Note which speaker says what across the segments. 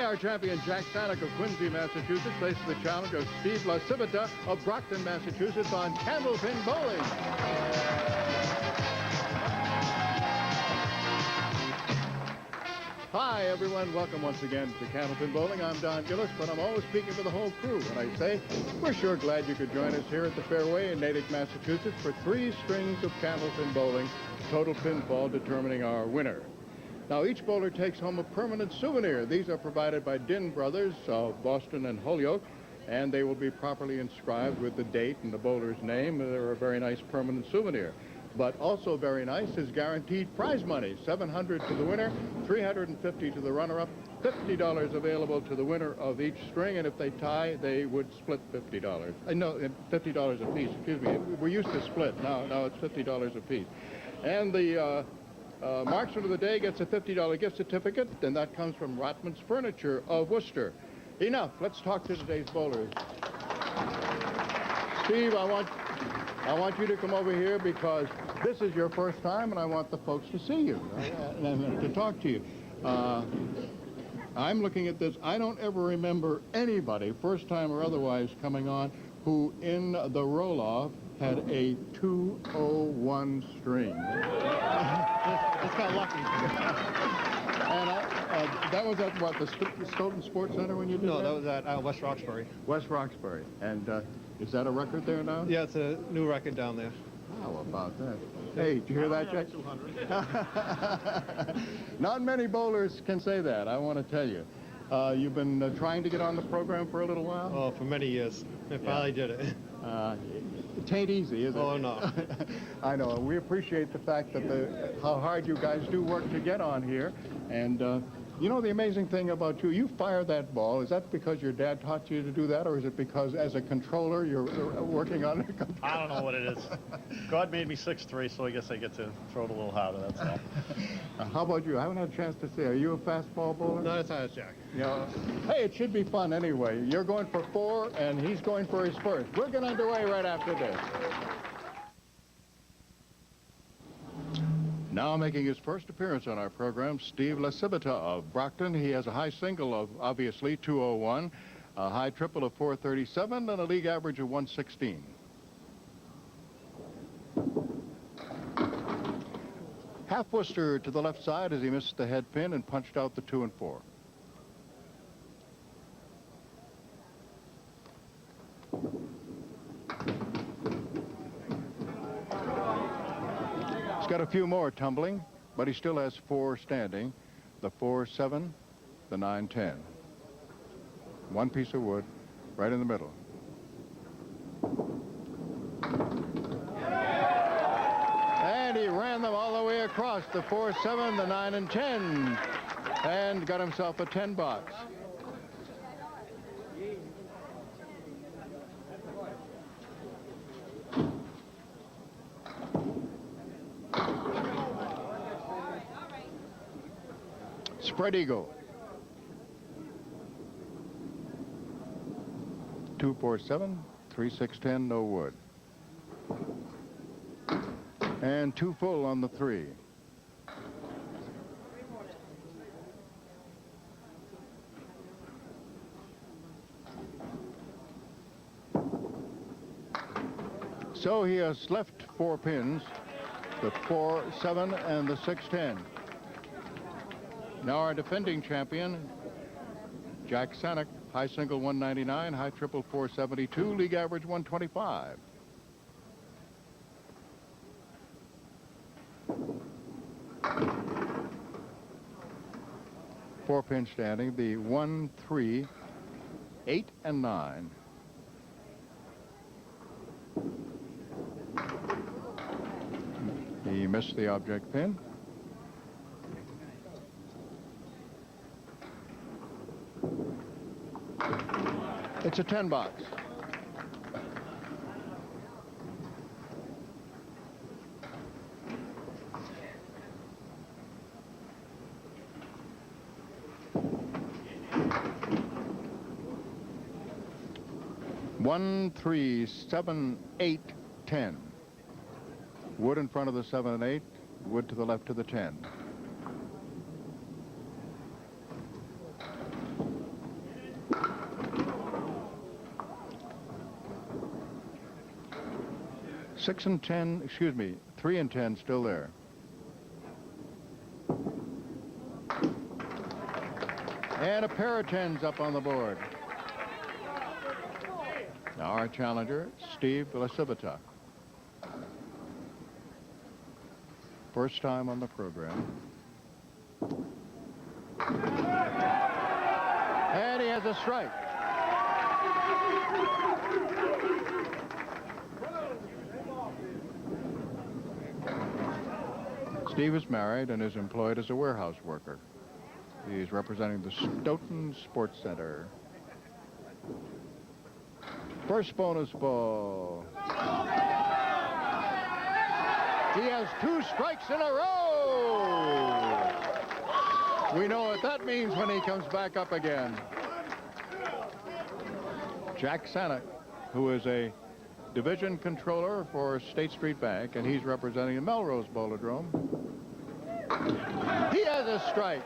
Speaker 1: our champion, Jack Saniuk of Quincy, Massachusetts, faces the challenge of Steve LaCivita of Brockton, Massachusetts on Candlepin Bowling. Hi, everyone. Welcome once again to Candlepin Bowling. I'm Don Gillis, but I'm always speaking for the whole crew when I say we're sure glad you could join us here at the Fairway in Natick, Massachusetts for 3 strings of Candlepin Bowling, total pinfall determining our winner. Now, each bowler takes home a permanent souvenir. These are provided by Din Brothers of Boston and Holyoke, and they will be properly inscribed with the date and the bowler's name. They're a very nice permanent souvenir. But also very nice is guaranteed prize money, $700 to the winner, $350 to the runner-up, $50 available to the winner of each string, and if they tie, they would split $50. No, $50 apiece, excuse me. We used to split. Now it's $50 apiece. And the marksman of the day gets a $50 gift certificate, and that comes from Rotman's Furniture of Worcester. Enough. Let's talk to today's bowlers. Steve, I want you to come over here because this is your first time, and I want the folks to see you and to talk to you. I'm looking at this. I don't ever remember anybody, first time or otherwise, coming on who in the roll-off had a 201 string.
Speaker 2: Just got lucky.
Speaker 1: And that was at, what, the Stoughton Sports Center when you did that?
Speaker 2: No, that was at West Roxbury.
Speaker 1: West Roxbury. And is that a record there now?
Speaker 2: Yeah, it's a new record down there.
Speaker 1: How about that? Hey, did you hear that, Jack? 200. Not many bowlers can say that, I want to tell you. You've been trying to get on the program for a little while?
Speaker 2: Oh, for many years. I finally did it.
Speaker 1: It ain't easy, is it?
Speaker 2: Oh, no.
Speaker 1: I know. We appreciate the fact that how hard you guys do work to get on here. And, you know, the amazing thing about you, you fire that ball. Is that because your dad taught you to do that, or is it because as a controller you're working on it?
Speaker 3: I don't know what it is. God made me 6'3", so I guess I get to throw it a little harder, that's all.
Speaker 1: How about you? I haven't had a chance to see. Are you a fastball bowler?
Speaker 2: No, that's not a Jack.
Speaker 1: You know, hey, it should be fun anyway. You're going for 4, and he's going for his first. We'll get underway right after this. Now making his first appearance on our program, Steve LaCivita of Brockton. He has a high single of, obviously, 201, a high triple of 437, and a league average of 116. Half Worcester to the left side as he missed the head pin and punched out the 2 and 4. He's got a few more tumbling, but he still has 4 standing. The 4-7, the 9-10. One piece of wood right in the middle. And he ran them all the way across, the 4-7, the 9 and 10, and got himself a 10 box. Spread eagle. 2-4-7, 3-6-10, no wood. And 2 full on the 3. So he has left 4 pins, the 4-7 and the 6-10. Now our defending champion, Jack Saniuk, high single 199, high triple 472, league average 125. Four pin standing, the 1, 3, 8, and 9. He missed the object pin. It's a 10 box. One, 3, 7, 8, 10. Wood in front of the 7 and 8, wood to the left of the 10. 6 and 10, excuse me, 3 and 10 still there. And a pair of 10s up on the board. Now our challenger, Steve LaCivita. First time on the program. And he has a strike. Steve is married and is employed as a warehouse worker. He's representing the Stoughton Sports Center. First bonus ball. He has 2 strikes in a row. We know what that means when he comes back up again. Jack Saniuk, who is a division controller for State Street Bank, and he's representing the Melrose Bowlodrome. He has a strike.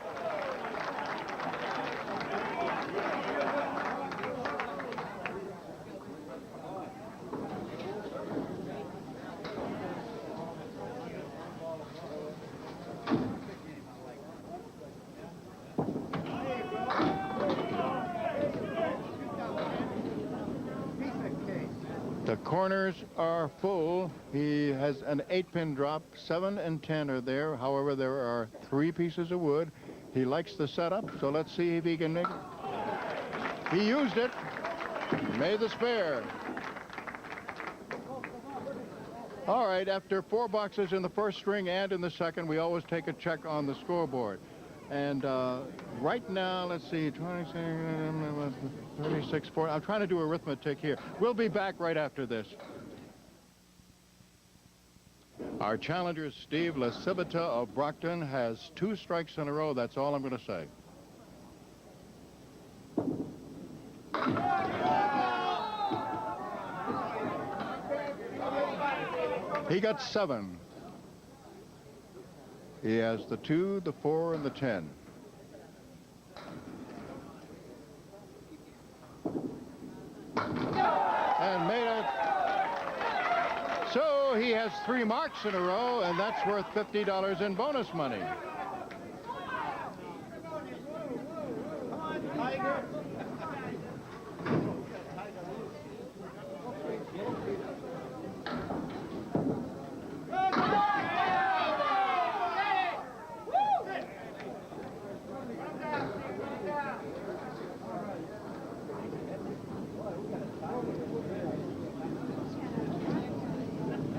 Speaker 1: The corners are full. He has an 8-pin drop. 7 and 10 are there. However, there are 3 pieces of wood. He likes the setup, so let's see if he can make it. He used it. Made the spare. All right, after 4 boxes in the first string and in the second, we always take a check on the scoreboard. And right now, let's see, 26, 36, 40. I'm trying to do arithmetic here. We'll be back right after this. Our challenger, Steve LaCivita of Brockton, has 2 strikes in a row. That's all I'm going to say. He got 7. He has the 2, the 4, and the 10. And made it. So he has 3 marks in a row, and that's worth $50 in bonus money.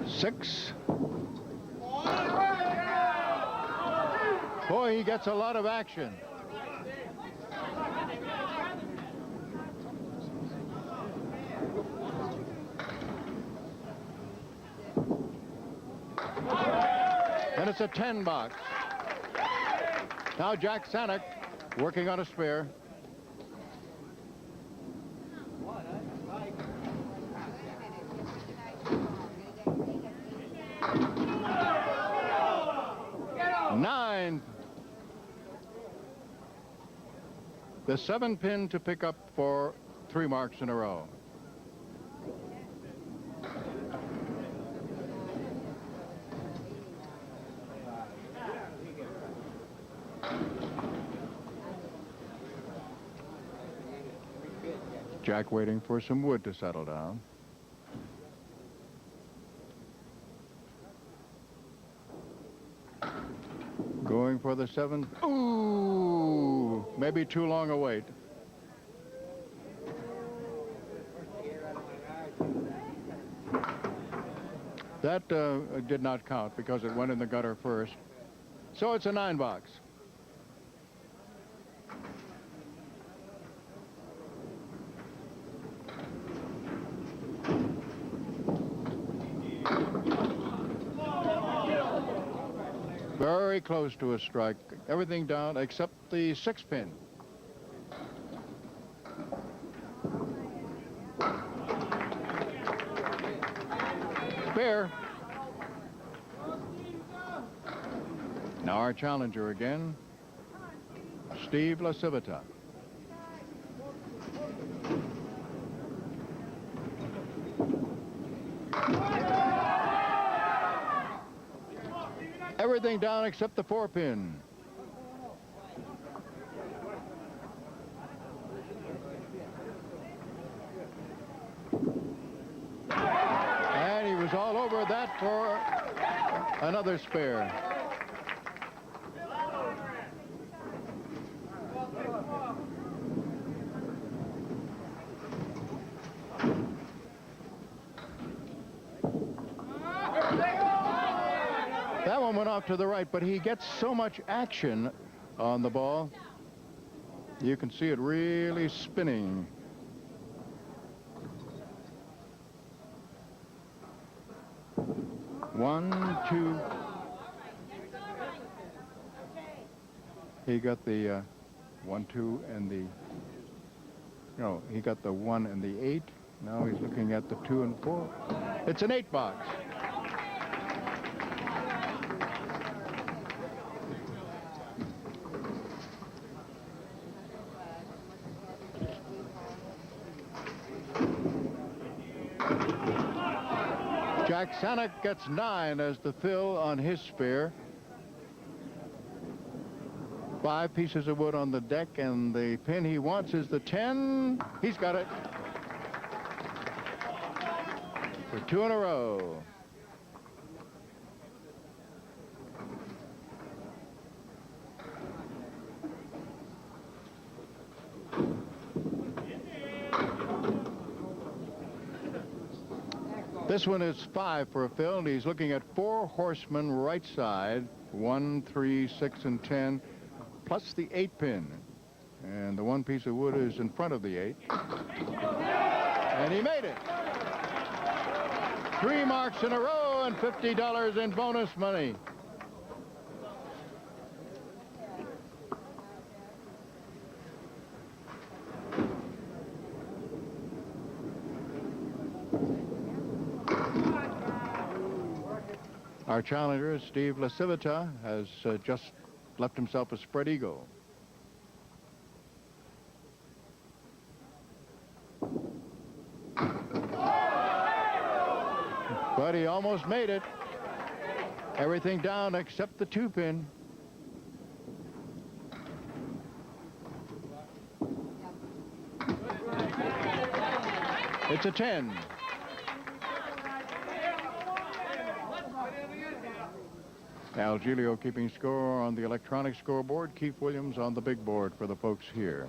Speaker 1: Six. Boy, he gets a lot of action. And it's a 10 box. Now Jack Saniuk working on a spare. The 7-pin to pick up for 3 marks in a row. Jack waiting for some wood to settle down. Going for the 7. Ooh, maybe too long a wait. That did not count because it went in the gutter first. So it's a 9 box. Very close to a strike. Everything down except the 6-pin. Fair. Now our challenger again, Steve LaCivita. Everything down except the 4-pin. And he was all over that for another spare. That one went off to the right, but he gets so much action on the ball. You can see it really spinning. One, two. He got the 1, 2, and the. No, he got the 1 and the 8. Now he's looking at the 2 and 4. It's an 8 box. Jack Saniuk gets 9 as the fill on his spare. 5 pieces of wood on the deck, and the pin he wants is the 10. He's got it. For 2 in a row. This one is 5 for a fill, and he's looking at 4 horsemen right side, 1, 3, 6, and 10, plus the 8-pin. And the 1 piece of wood is in front of the 8. And he made it. 3 marks in a row and $50 in bonus money. Our challenger, Steve LaCivita, has just left himself a spread eagle. But he almost made it. Everything down except the 2-pin. It's a 10. Al Giglio keeping score on the electronic scoreboard. Keith Williams on the big board for the folks here.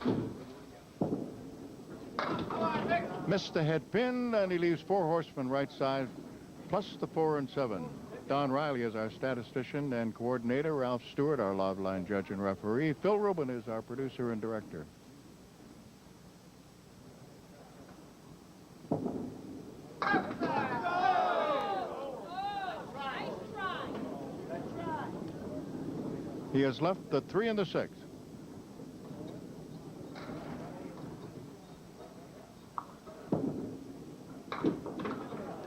Speaker 1: Missed the head pin, and he leaves 4 horsemen right side, plus the 4 and 7. Don Riley is our statistician and coordinator. Ralph Stewart, our live line judge and referee. Phil Rubin is our producer and director. He has left the 3 and the 6.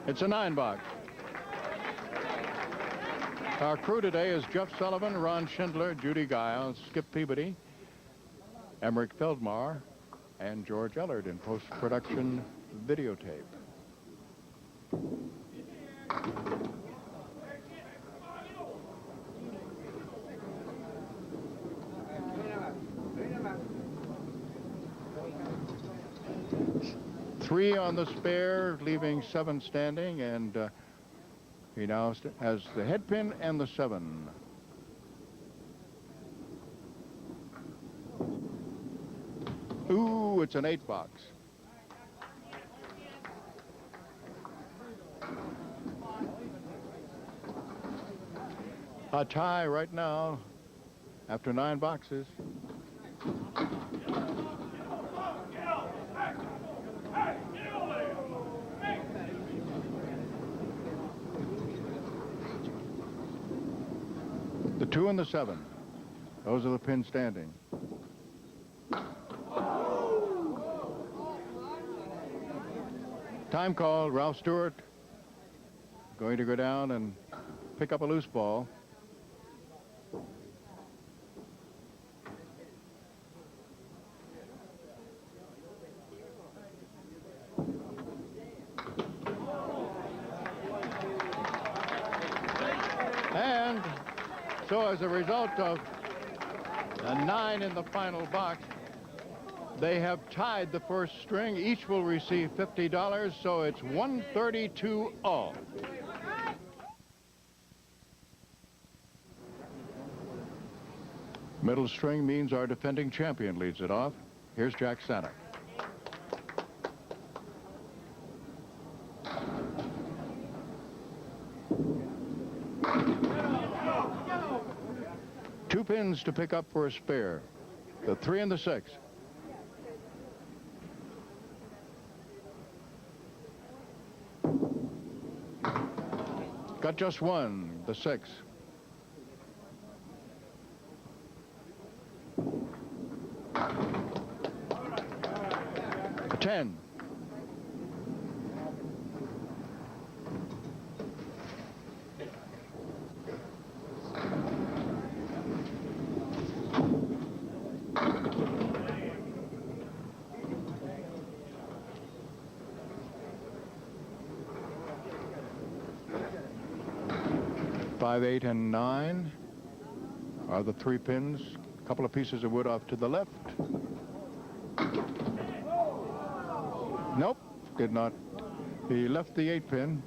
Speaker 1: It's a 9 box. Our crew today is Jeff Sullivan, Ron Schindler, Judy Giles, Skip Peabody, Emmerich Feldmar, and George Ellard in post-production videotape. Three on the spare, leaving 7 standing, and he now has the head pin and the 7. Ooh, it's an 8 box. A tie right now after 9 boxes. The 2 and the 7. Those are the pins standing. Time called. Ralph Stewart going to go down and pick up a loose ball. And So as a result of a 9 in the final box, they have tied the first string. Each will receive $50, so it's 132 all. Middle string means our defending champion leads it off. Here's Jack Saniuk. Two pins to pick up for a spare. The 3 and the 6. Got just one, the 6. A 10. Five, 8, and 9 are the 3 pins. A couple of pieces of wood off to the left. Nope, did not. He left the 8 pin.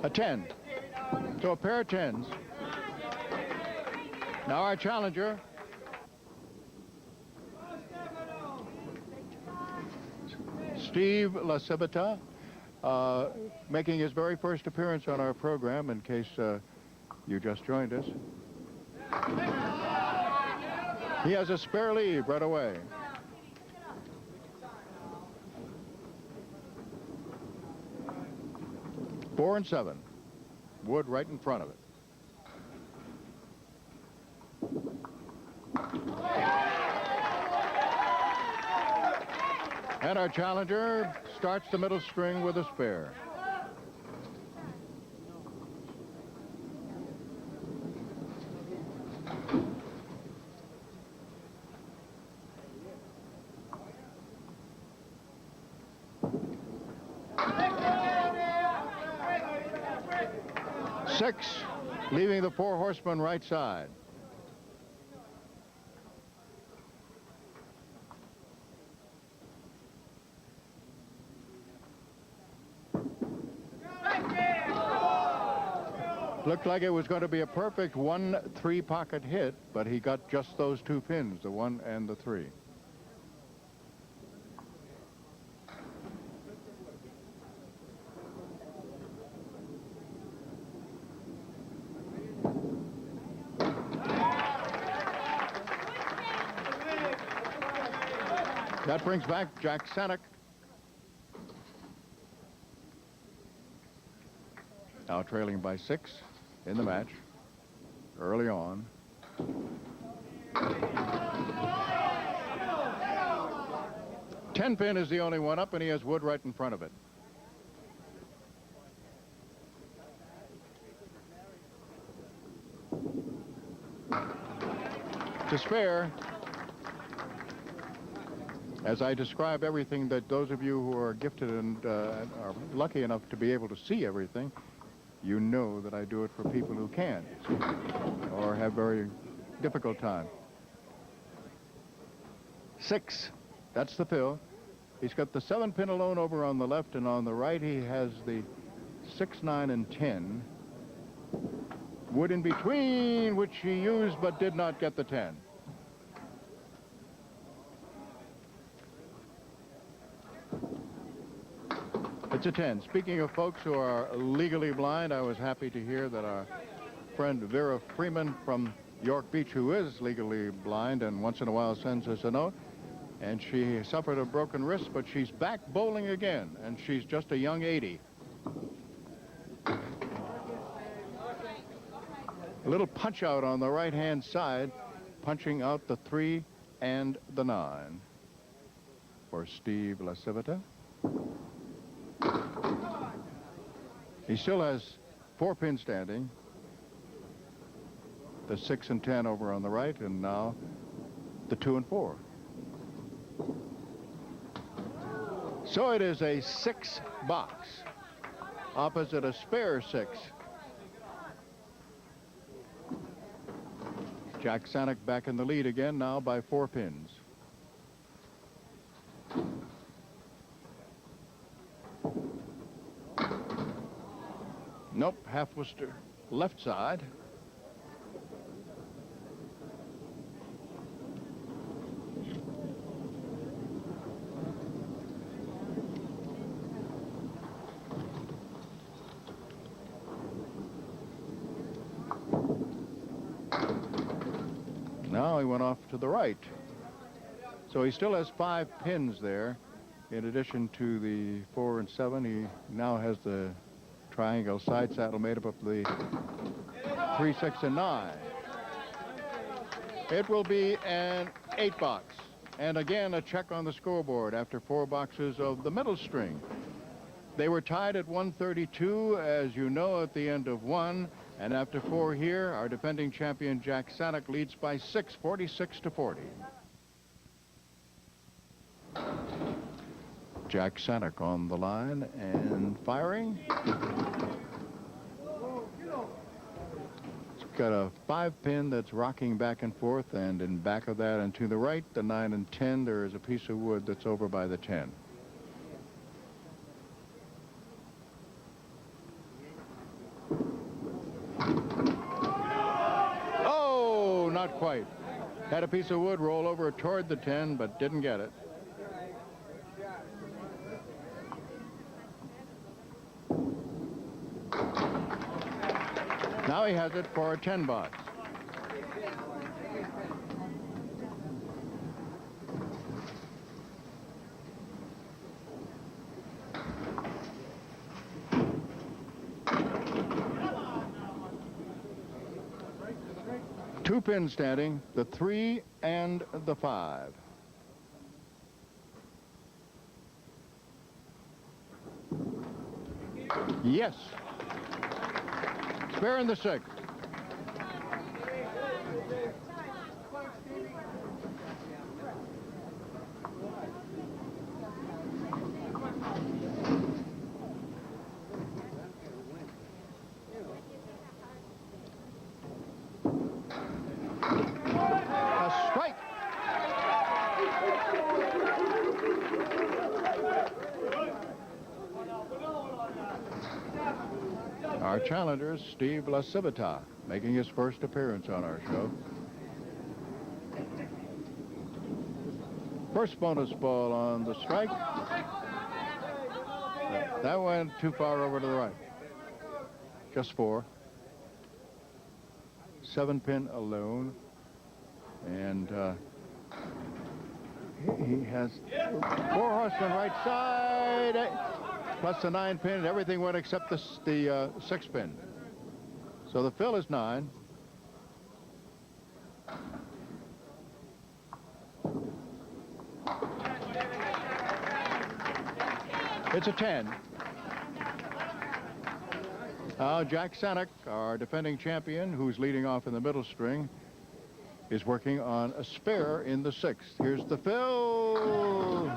Speaker 1: A 10. So a pair of 10s. Now our challenger, Steve LaCivita, making his very first appearance on our program, in case you just joined us. He has a spare leave right away. Four and 7. Wood right in front of it. And our challenger starts the middle string with a spare. Six, leaving the 4 horsemen right side. Looked like it was going to be a perfect 1-3 pocket hit, but he got just those 2 pins, the 1 and the 3. That brings back Jack Saniuk. Now trailing by 6 in the match, early on. Ten pin is the only one up, and he has wood right in front of it. To spare, as I describe everything, that those of you who are gifted and are lucky enough to be able to see everything, you know that I do it for people who can't or have very difficult time. 6, that's the fill. He's got the 7 pin alone over on the left, and on the right he has the 6, 9, and 10. Wood in between, which he used but did not get the 10. It's a 10. Speaking of folks who are legally blind, I was happy to hear that our friend Vera Freeman from York Beach, who is legally blind and once in a while sends us a note, and she suffered a broken wrist, but she's back bowling again, and she's just a young 80. A little punch out on the right-hand side, punching out the 3 and the 9 for Steve LaCivita. He still has 4 pins standing. The 6 and 10 over on the right, and now the 2 and 4. So it is a 6 box opposite a spare 6. Jack Saniuk back in the lead again now by 4 pins. Nope, half Worcester left side. Now he went off to the right. So he still has 5 pins there. In addition to the 4 and 7, he now has the triangle side saddle made up of the 3, 6, and 9. It will be an 8 box. And again, a check on the scoreboard after 4 boxes of the middle string. They were tied at 132, as you know, at the end of 1. And after 4 here, our defending champion Jack Saniuk leads by 6, 46-40. Jack Saniuk on the line and firing. It's got a 5-pin that's rocking back and forth, and in back of that and to the right, the 9 and 10, there is a piece of wood that's over by the 10. Oh, not quite. Had a piece of wood roll over toward the 10, but didn't get it. Now he has it for a 10 box. Two pins standing, the 3 and the 5. Yes. Spare in the 6th. A strike. Our challenger is Steve LaCivita, making his first appearance on our show. First bonus ball on the strike. That went too far over to the right. Just 4. 7-pin alone. And he has 4 horsemen right side. Plus the 9-pin, everything went except the 6-pin. So the fill is 9. It's a 10. Now Jack Saniuk, our defending champion, who's leading off in the middle string, is working on a spare in the 6th. Here's the fill.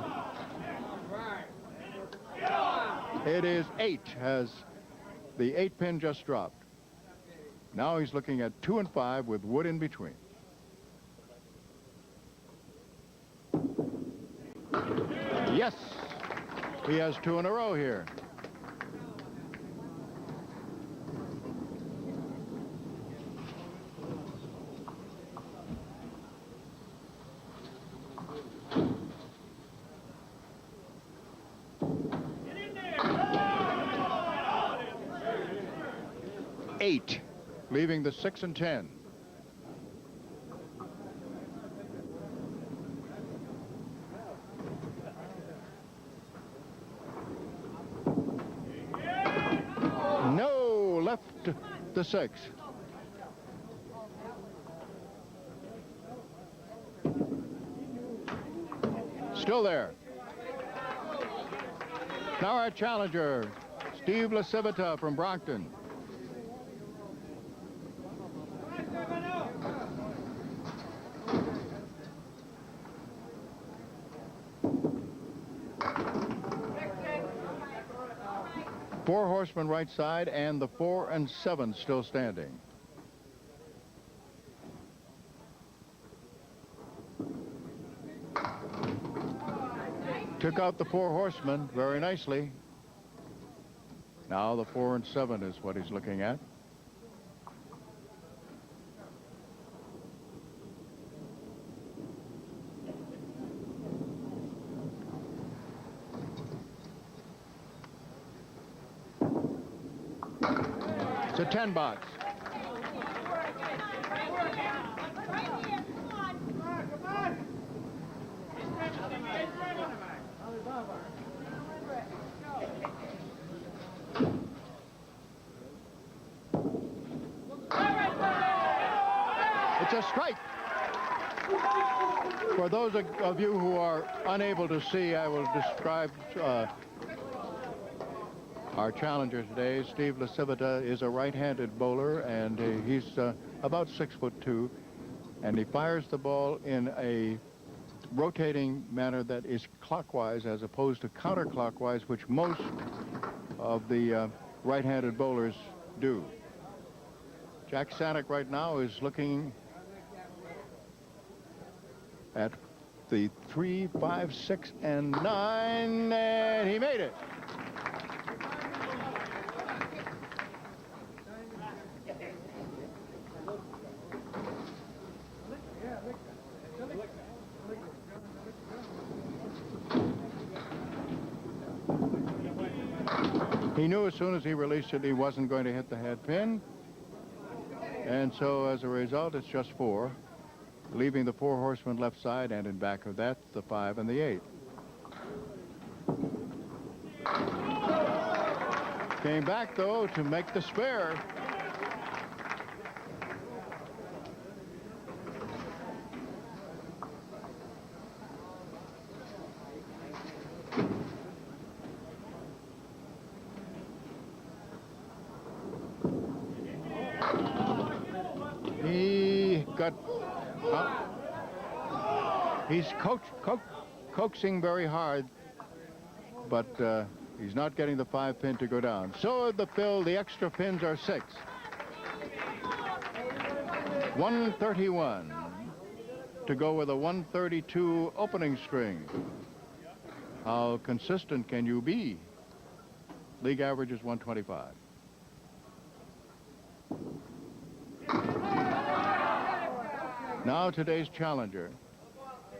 Speaker 1: It is 8, as the 8-pin just dropped. Now he's looking at 2 and 5 with wood in between. Yes, he has 2 in a row here. Eight, leaving the 6 and 10. No, left the 6. Still there. Now our challenger, Steve LaCivita from Brockton. Four horsemen right side, and the 4 and 7 still standing. Took out the 4 horsemen very nicely. Now the 4 and 7 is what he's looking at. It's a 10 box. It's a strike. For those of you who are unable to see, I will describe our challenger today. Steve LaCivita is a right-handed bowler, and he's about 6'2", and he fires the ball in a rotating manner that is clockwise as opposed to counterclockwise, which most of the right-handed bowlers do. Jack Saniuk right now is looking at the 3, 5, 6, and 9, and he made it. He knew as soon as he released it he wasn't going to hit the head pin, and so as a result it's just 4, leaving the 4 horsemen left side, and in back of that the 5 and the 8. Came back though to make the spare. He got he's coaxing very hard, but he's not getting the 5 pin to go down. So the extra pins are 6. 131 to go with a 132 opening string. How consistent can you be? League average is 125. Now today's challenger.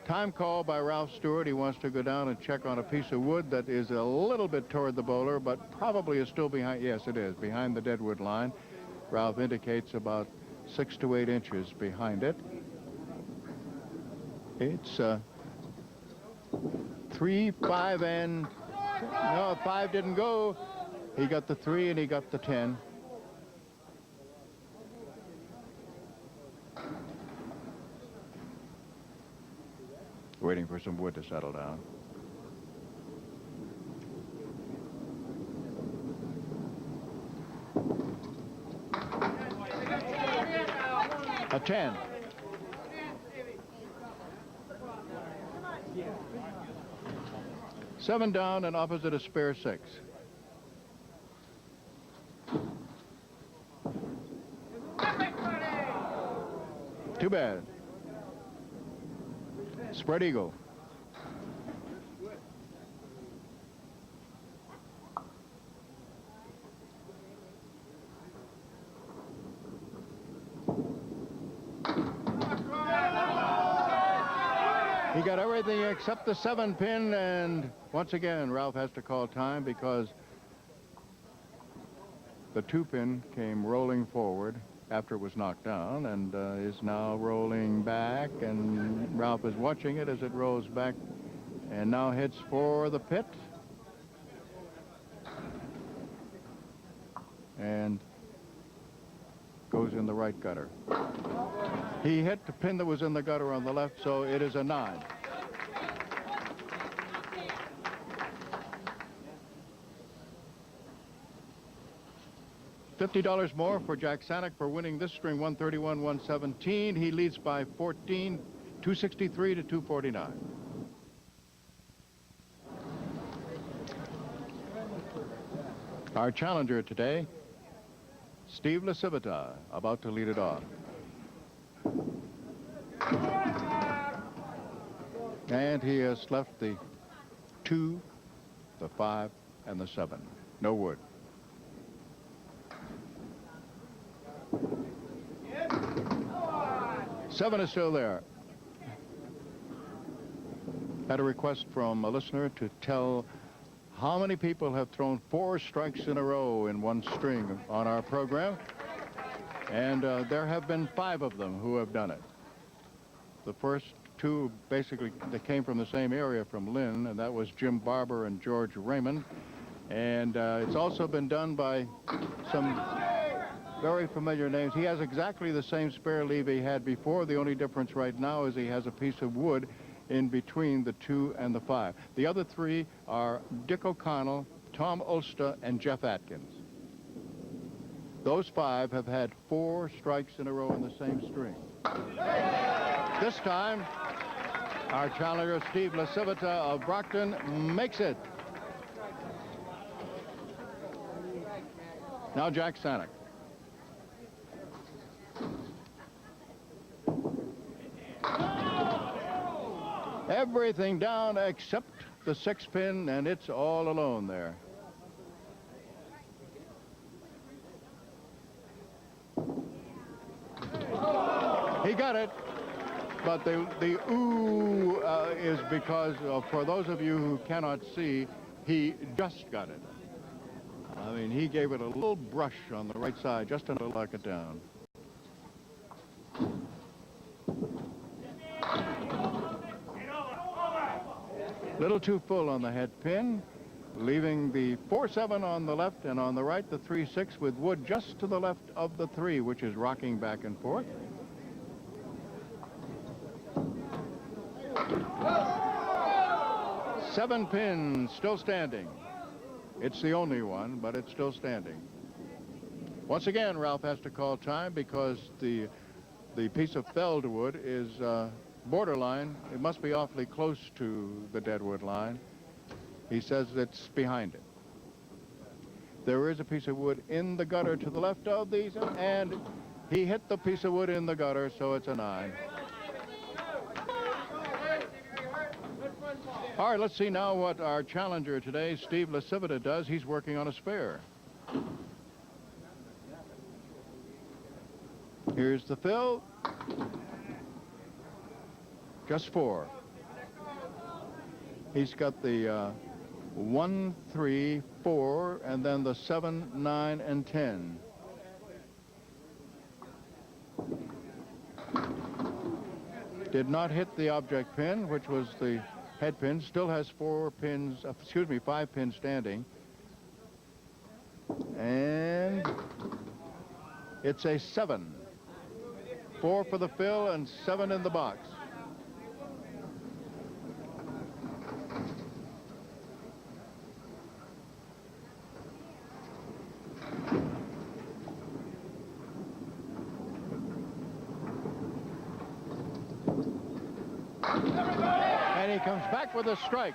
Speaker 1: Time call by Ralph Stewart. He wants to go down and check on a piece of wood that is a little bit toward the bowler, but probably is still behind. Yes, it is, behind the deadwood line. Ralph indicates about 6 to 8 inches behind it. It's 3, 5, and... No, 5 didn't go. He got the 3 and he got the 10. Waiting for some wood to settle down. A 10. Seven down and opposite a spare 6. Too bad. Spread eagle. He got everything except the 7 pin, and once again Ralph has to call time because the 2 pin came rolling forward after it was knocked down and is now rolling back, and Ralph is watching it as it rolls back and now heads for the pit and goes in the right gutter. He hit the pin that was in the gutter on the left, so it is a 9. $50 more for Jack Saniuk for winning this string, 131-117. He leads by 14, 263 to 249. Our challenger today, Steve LaCivita, about to lead it off. And he has left the 2, the 5, and the 7. No wood. Seven is still there. Had a request from a listener to tell how many people have thrown 4 strikes in a row in one string on our program. And there have been 5 of them who have done it. The first 2, basically, they came from the same area from Lynn, and that was Jim Barber and George Raymond. And it's also been done by some very familiar names. He has exactly the same spare leave he had before. The only difference right now is he has a piece of wood in between the 2 and the 5. The other 3 are Dick O'Connell, Tom Ulster, and Jeff Atkins. Those 5 have had 4 strikes in a row in the same string. This time, our challenger, Steve LaCivita of Brockton, makes it. Now Jack Saniuk. Everything down except the 6-pin, and it's all alone there. He got it, but the ooh is because, for those of you who cannot see, he just got it. I mean, he gave it a little brush on the right side, just enough to lock it down. Little too full on the head pin, leaving the 4-7 on the left, and on the right the 3-6 with wood just to the left of the 3, which is rocking back and forth. Seven pins still standing. It's the only one, but it's still standing. Once again, Ralph has to call time because the piece of felled wood is borderline. It must be awfully close to the deadwood line. He says it's behind it. There is a piece of wood in the gutter to the left of these, and he hit the piece of wood in the gutter, so it's a 9. All right, let's see now what our challenger today, Steve LaCivita, does. He's working on a spare. Here's the fill. Just 4. He's got the 1, 3, 4, and then the 7, 9, and 10. Did not hit the object pin, which was the head pin. Still has 5 pins standing. And it's a 7. 4 for the fill and 7 in the box. And he comes back with a strike.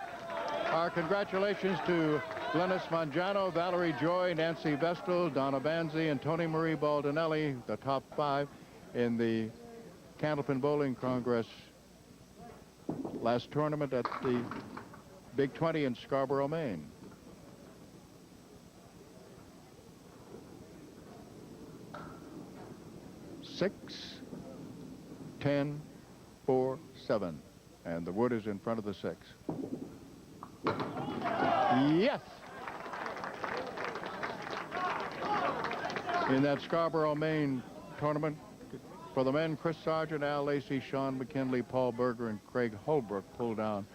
Speaker 1: Our congratulations to Glennis Mangiano, Valerie Joy, Nancy Vestal, Donna Banzi, and Tony Marie Baldinelli, the top 5 in the Candlepin Bowling Congress last tournament at the Big 20 in Scarborough, Maine. Six, 10, 4, 7. And the wood is in front of the 6. Yes! In that Scarborough, Maine tournament, for the men, Chris Sargent, Al Lacey, Sean McKinley, Paul Berger, and Craig Holbrook pulled down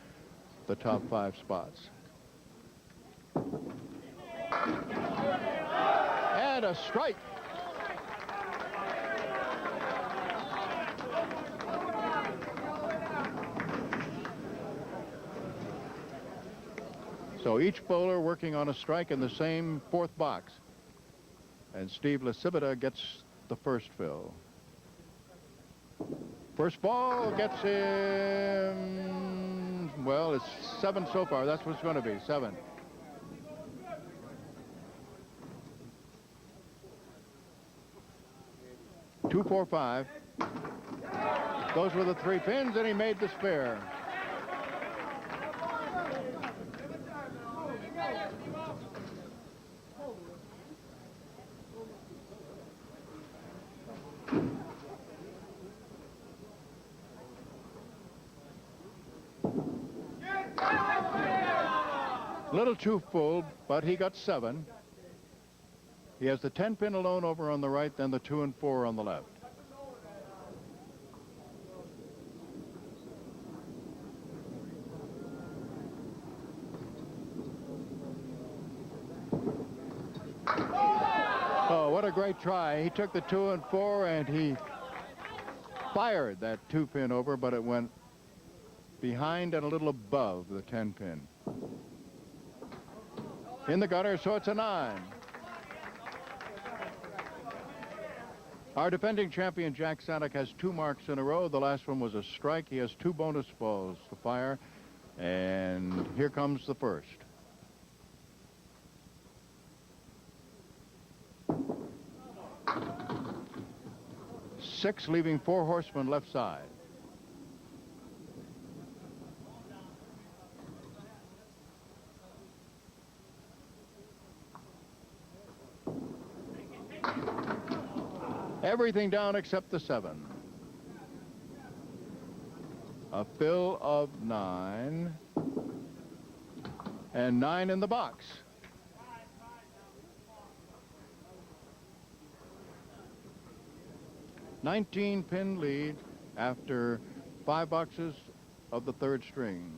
Speaker 1: the top 5 spots. And a strike. So each bowler working on a strike in the same 4th box. And Steve LaCivita gets the first fill. First ball gets him, well, it's 7 so far. That's what it's going to be, 7. 2, 4, 5. Those were the 3 pins, and he made the spare. A little too full, but he got 7. He has the 10 pin alone over on the right, then the 2 and 4 on the left. Oh, what a great try. He took the 2 and 4 and he fired that 2 pin over, but it went behind and a little above the 10 pin. In the gutter, so it's a 9. Our defending champion, Jack Saniuk, has 2 marks in a row. The last one was a strike. He has 2 bonus balls to fire. And here comes the first. Six, leaving 4 horsemen left side. Everything down except the 7. A fill of 9. And 9 in the box. $19-pin lead after 5 boxes of the 3rd string.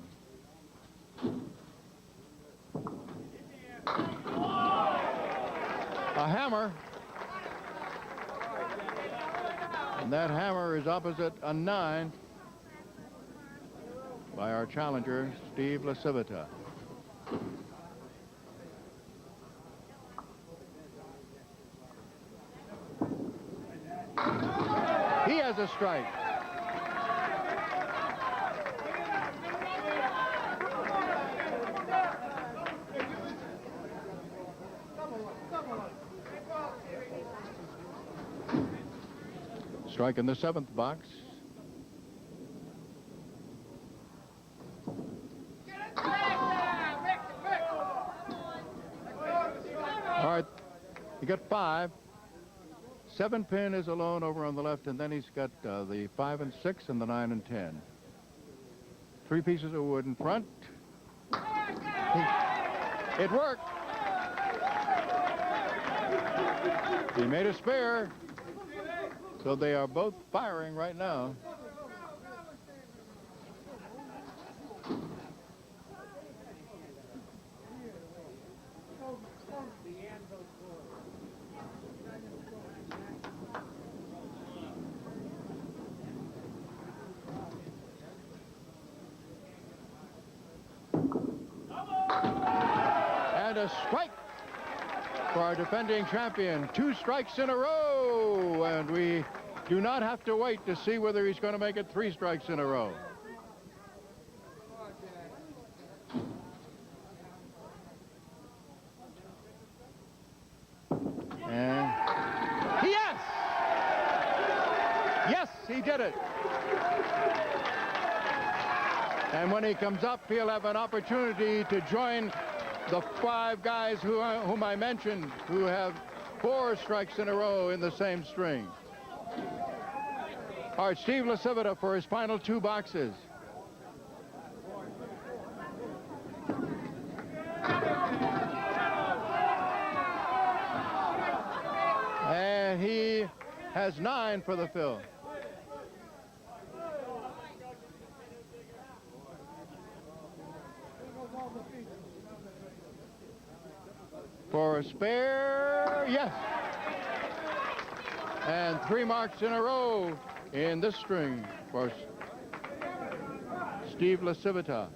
Speaker 1: A hammer. And that hammer is opposite a 9 by our challenger, Steve LaCivita. He has a strike. Strike in the 7th box. All right, you got 5. 7 pin is alone over on the left, and then he's got the 5 and 6 and the 9 and 10. 3 pieces of wood in front. It worked. He made a spare. So they are both firing right now. And a strike for our defending champion. 2 strikes in a row, and we do not have to wait to see whether he's going to make it 3 strikes in a row. And yes! Yes, he did it. And when he comes up, he'll have an opportunity to join the 5 guys whom I mentioned, who have 4 strikes in a row in the same string. All right, Steve LaCivita for his final 2 boxes. And he has 9 for the fill. For a spare, yes. And 3 marks in a row in this string for Steve LaCivita.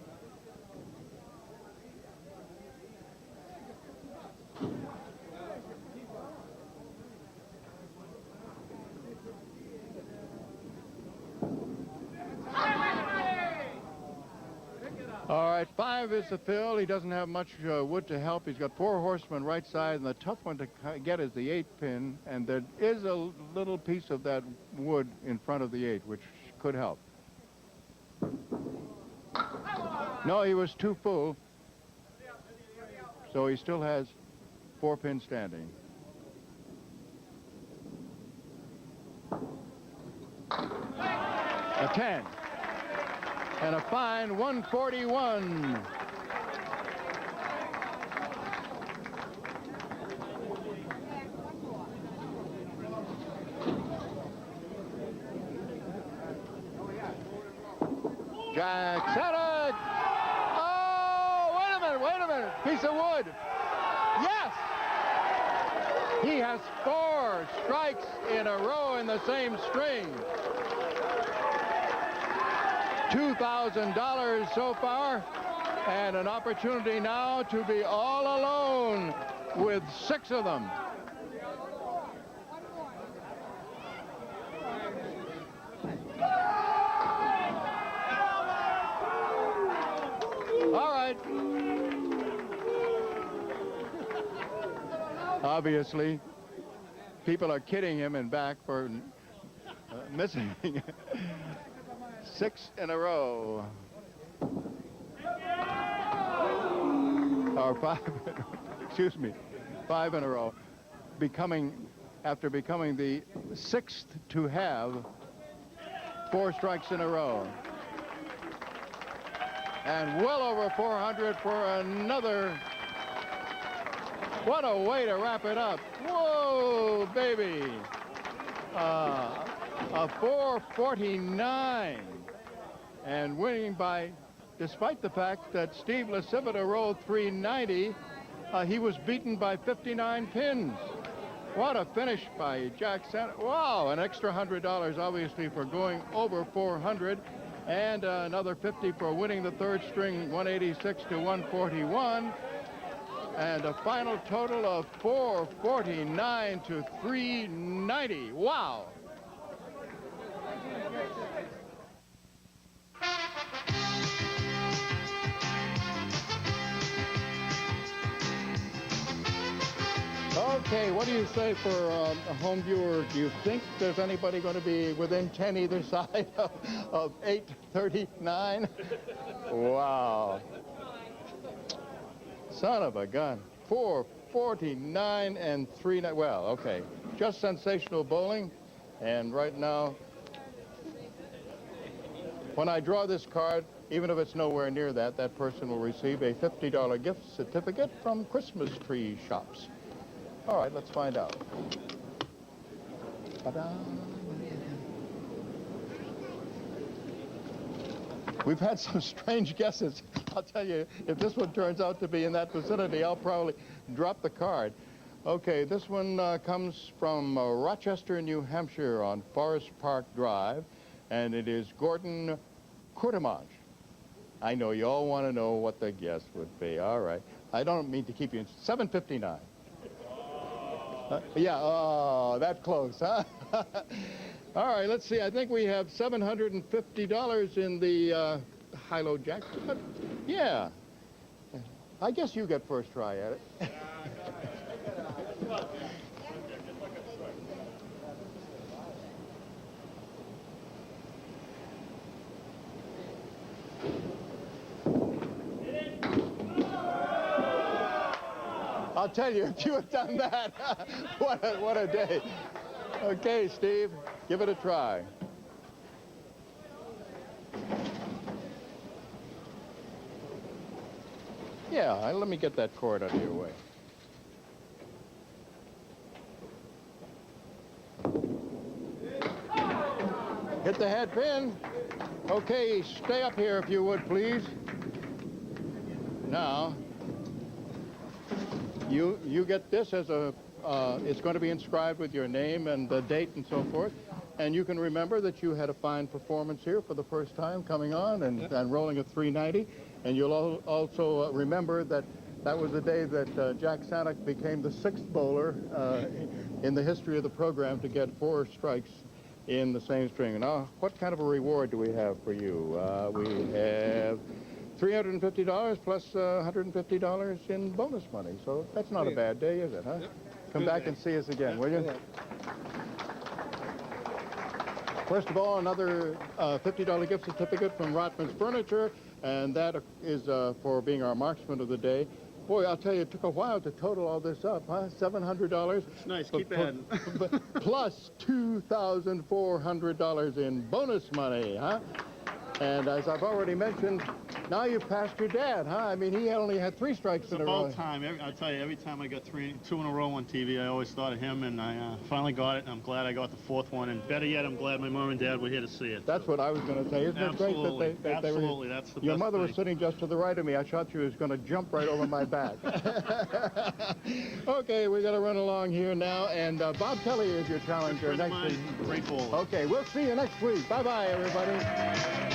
Speaker 1: All right, right, 5 is the fill. He doesn't have much wood to help. He's got 4 horsemen right side, and the tough one to get is the 8 pin, and there is a little piece of that wood in front of the 8, which could help. No, he was too full, so he still has 4 pins standing. A 10. And a fine 141. Jack Saniuk. Oh, wait a minute. Piece of wood. Yes. He has 4 strikes in a row in the same string. $2,000 so far, and an opportunity now to be all alone with 6 of them. All right. Obviously, people are kidding him in back for missing 6 in a row. Or 5, excuse me, 5 in a row. After becoming the 6th to have 4 strikes in a row. And well over 400 for another. What a way to wrap it up. Whoa, baby. A 449. And winning by, despite the fact that Steve LaCivita rolled 390, he was beaten by 59 pins. What a finish by Jack Saniuk. Wow, an extra $100 obviously for going over 400, and another 50 for winning the 3rd string, 186 to 141, and a final total of 449 to 390. Wow. Okay, what do you say for a home viewer? Do you think there's anybody going to be within 10 either side of 839? Wow. Son of a gun. 449 and 390. Well, okay. Just sensational bowling. And right now, when I draw this card, even if it's nowhere near that, that person will receive a $50 gift certificate from Christmas Tree Shops. All right, let's find out. Ta-da. We've had some strange guesses. I'll tell you, if this one turns out to be in that vicinity, I'll probably drop the card. Okay, this one comes from Rochester, New Hampshire on Forest Park Drive, and it is Gordon Courtemanche. I know you all want to know what the guess would be. All right. I don't mean to keep you in 759. Yeah, oh, that close, huh? All right, let's see. I think we have $750 in the high-low jackpot. Yeah. I guess you get first try at it. I'll tell you, if you had done that, what a day. Okay, Steve, give it a try. Yeah, let me get that cord out of your way. Hit the head pin. Okay, stay up here if you would, please. Now, you get this as a, it's going to be inscribed with your name and the date and so forth. And you can remember that you had a fine performance here for the first time coming on and rolling a 390. And you'll also remember that that was the day that Jack Saniuk became the 6th bowler in the history of the program to get 4 strikes in the same string. Now, what kind of a reward do we have for you? We have $350 plus $150 in bonus money. So that's not a bad day, is it, huh?
Speaker 2: Yep.
Speaker 1: Come
Speaker 2: Good
Speaker 1: back
Speaker 2: day.
Speaker 1: and see us again, will you? First of all, another $50 gift certificate from Rotman's Furniture, and that is for being our marksman of the day. Boy, I'll tell you, it took a while to total all this up, huh? $700.
Speaker 3: It's nice. Keep ahead.
Speaker 1: Plus $2,400 in bonus money, huh? And as I've already mentioned, now you've passed your dad, huh? I mean, he only had 3 strikes
Speaker 3: It's
Speaker 1: in a row.
Speaker 3: about time. I'll tell you, every time I got 2 in a row on TV, I always thought of him, and I finally got it, and I'm glad I got the 4th one. And better yet, I'm glad my mom and dad were here to see it.
Speaker 1: That's what I was going to say. Isn't it great that they were?
Speaker 3: Absolutely, that's the
Speaker 1: Your
Speaker 3: best
Speaker 1: mother was
Speaker 3: thing.
Speaker 1: sitting just to the right of me. I thought she was going to jump right over my back. Okay, we got to run along here now, and Bob Kelly is your challenger
Speaker 3: Friend of
Speaker 1: next week.
Speaker 3: mine, great bowler.
Speaker 1: Okay, we'll see you next week. Bye-bye, everybody.